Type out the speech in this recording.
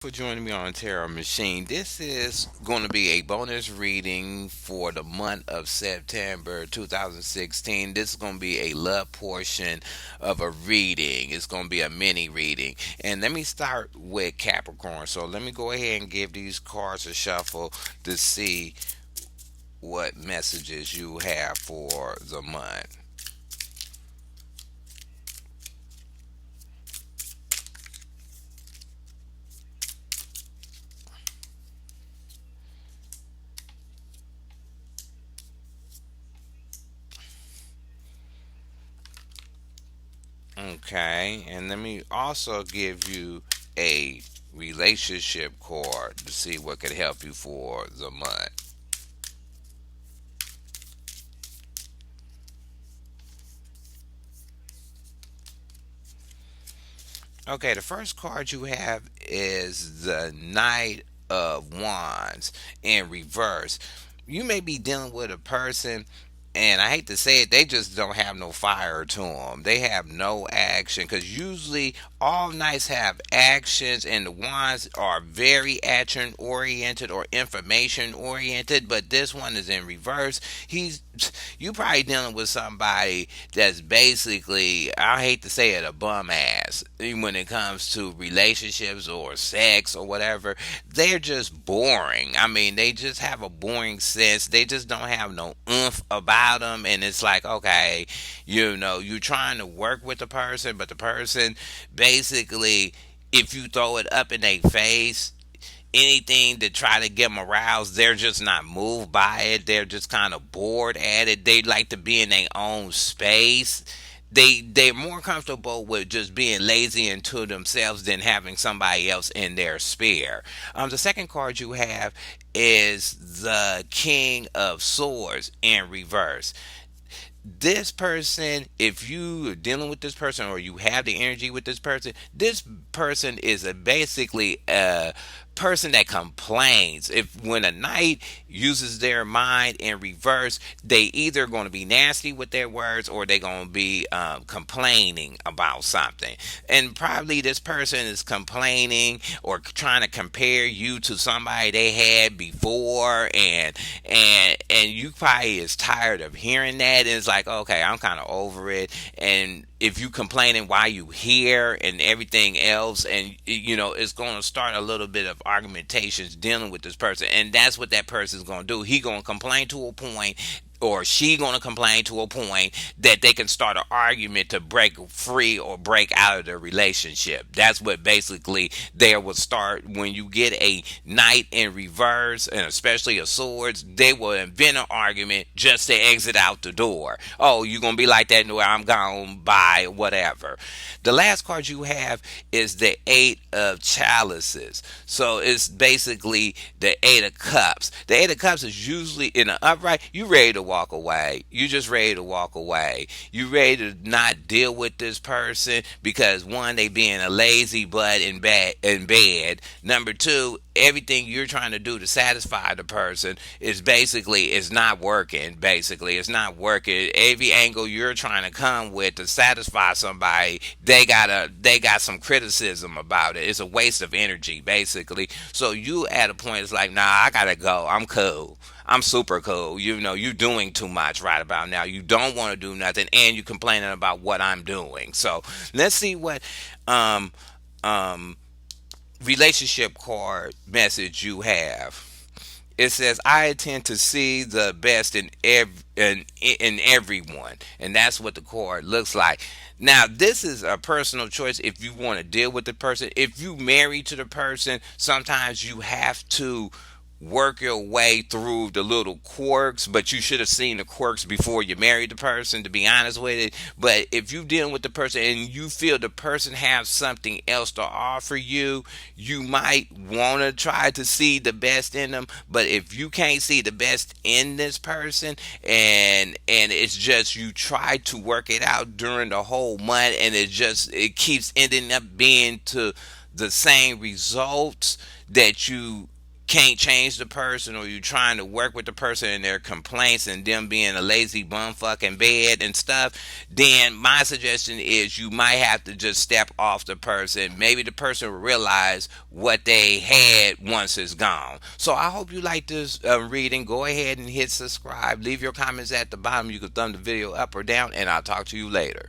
For joining me on Terror Machine. This is going to be a bonus reading for the month of September 2016. This is going to be a love portion of a reading. It's going to be a mini reading. And let me start with Capricorn. So let me go ahead and give these cards a shuffle to see what messages you have for the month. Okay, and let me also give you a relationship card to see what could help you for the month. Okay, the first card you have is the Knight of Wands in reverse. You may be dealing with a person, and I hate to say it, they just don't have no fire to them. They have no action because usually all knights have actions, and the wands are very action oriented or information oriented. But this one is in reverse. He's you probably dealing with somebody that's basically, I hate to say it, a bum ass when it comes to relationships or sex or whatever. They're just boring. I mean, they just have a boring sense. They just don't have no oomph about them. And it's like, okay, you're trying to work with the person, but the person basically, if you throw it up in their face, anything to try to get them aroused, they're just not moved by it. They're just kind of bored at it. They like to be in their own space. They're more comfortable with just being lazy and to themselves than having somebody else in their sphere. The second card you have is the King of Swords in reverse. This person, if you are dealing with this person or you have the energy with this person is basically a person that complains. If when a knight uses their mind in reverse, they either going to be nasty with their words or they're going to be complaining about something. And probably this person is complaining or trying to compare you to somebody they had before, and you probably is tired of hearing that, and it's like, okay, I'm kind of over it. And if you complaining why you here and everything else, and it's going to start a little bit of argumentations dealing with this person, and that's what that person is going to do. He going to complain to a point, or she going to complain to a point that they can start an argument to break free or break out of the relationship. That's what basically there will start when you get a knight in reverse, and especially a swords. They will invent an argument just to exit out the door. Oh, you gonna be like that? No, I'm gone by whatever. The last card you have is the Eight of Chalices. So it's basically the Eight of Cups. The Eight of Cups is usually in an upright. You ready to walk away. You just ready to walk away. You ready to not deal with this person because one, they being a lazy butt in bed. Number two, everything you're trying to do to satisfy the person is not working. Basically, it's not working. Every angle you're trying to come with to satisfy somebody, they got some criticism about it. It's a waste of energy, basically. So you at a point, it's like, nah, I gotta go. I'm cool. I'm super cool. You doing too much right about now. You don't want to do nothing, and you complaining about what I'm doing. So let's see what um um relationship card message you have. It says, I tend to see the best in everyone. And that's what the card looks like. Now, this is a personal choice if you want to deal with the person. If you married to the person, sometimes you have to work your way through the little quirks, but you should have seen the quirks before you married the person, to be honest with it. But if you dealing with the person and you feel the person has something else to offer you, you might want to try to see the best in them. But if you can't see the best in this person, and it's just you try to work it out during the whole month, and it keeps ending up being to the same results that you can't change the person, or you trying to work with the person and their complaints and them being a lazy bum fucking bed and stuff, then my suggestion is you might have to just step off the person. Maybe the person will realize what they had once it's gone. So I hope you like this reading. Go ahead and hit subscribe. Leave your comments at the bottom. You can thumb the video up or down, and I'll talk to you later.